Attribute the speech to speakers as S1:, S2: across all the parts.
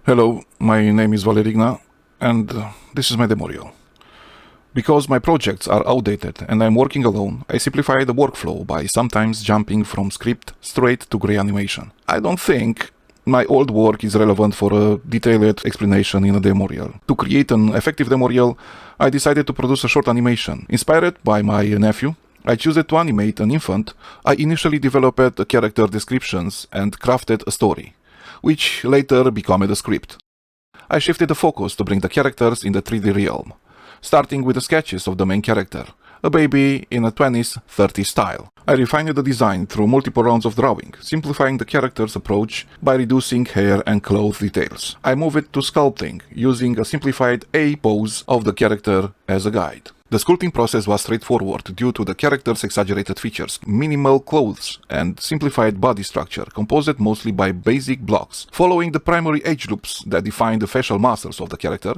S1: Hello, my name is Valer Igna, and this is my demo reel. Because my projects are outdated and I'm working alone, I simplify the workflow by sometimes jumping from script straight to gray animation. I don't think my old work is relevant for a detailed explanation in a demo reel. To create an effective demo reel, I decided to produce a short animation. Inspired by my nephew, I chose to animate an infant. I initially developed the character descriptions and crafted a story, which later became a script. I shifted the focus to bring the characters in the 3D realm, starting with the sketches of the main character, a baby in a 20s, 30s style. I refined the design through multiple rounds of drawing, simplifying the character's approach by reducing hair and clothes details. I moved it to sculpting, using a simplified A pose of the character as a guide. The sculpting process was straightforward due to the character's exaggerated features, minimal clothes, and simplified body structure, composed mostly by basic blocks. Following the primary age loops that define the facial muscles of the character,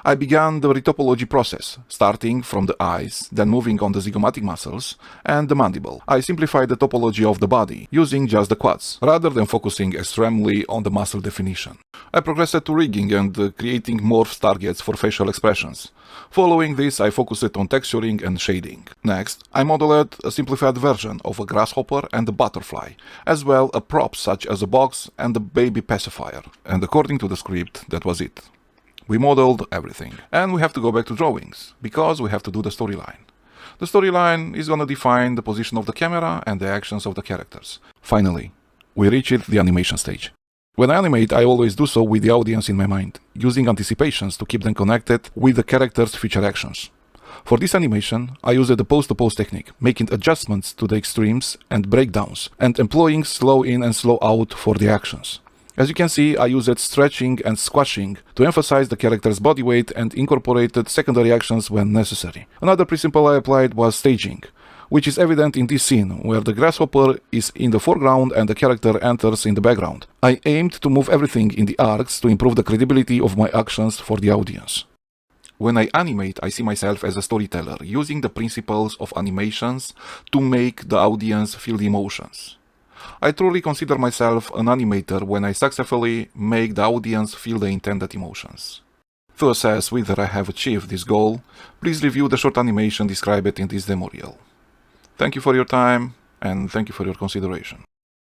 S1: I began the retopology process, starting from the eyes, then moving on the zygomatic muscles and the mandible. I simplified the topology of the body, using just the quads, rather than focusing extremely on the muscle definition. I progressed to rigging and creating morph targets for facial expressions. Following this, I focused on texturing and shading. Next, I modeled a simplified version of a grasshopper and a butterfly, as well as props such as a box and a baby pacifier. And according to the script, that was it. We modeled everything. And we have to go back to drawings, because we have to do the storyline. The storyline is gonna define the position of the camera and the actions of the characters. Finally, we reached the animation stage. When I animate, I always do so with the audience in my mind, using anticipations to keep them connected with the character's future actions. For this animation, I used the pose-to-pose technique, making adjustments to the extremes and breakdowns, and employing slow in and slow out for the actions. As you can see, I used stretching and squashing to emphasize the character's body weight and incorporated secondary actions when necessary. Another principle I applied was staging, which is evident in this scene, where the grasshopper is in the foreground and the character enters in the background. I aimed to move everything in the arcs to improve the credibility of my actions for the audience. When I animate, I see myself as a storyteller, using the principles of animations to make the audience feel the emotions. I truly consider myself an animator when I successfully make the audience feel the intended emotions. To assess whether I have achieved this goal, please review the short animation described in this demo reel. Thank you for your time, and thank you for your consideration.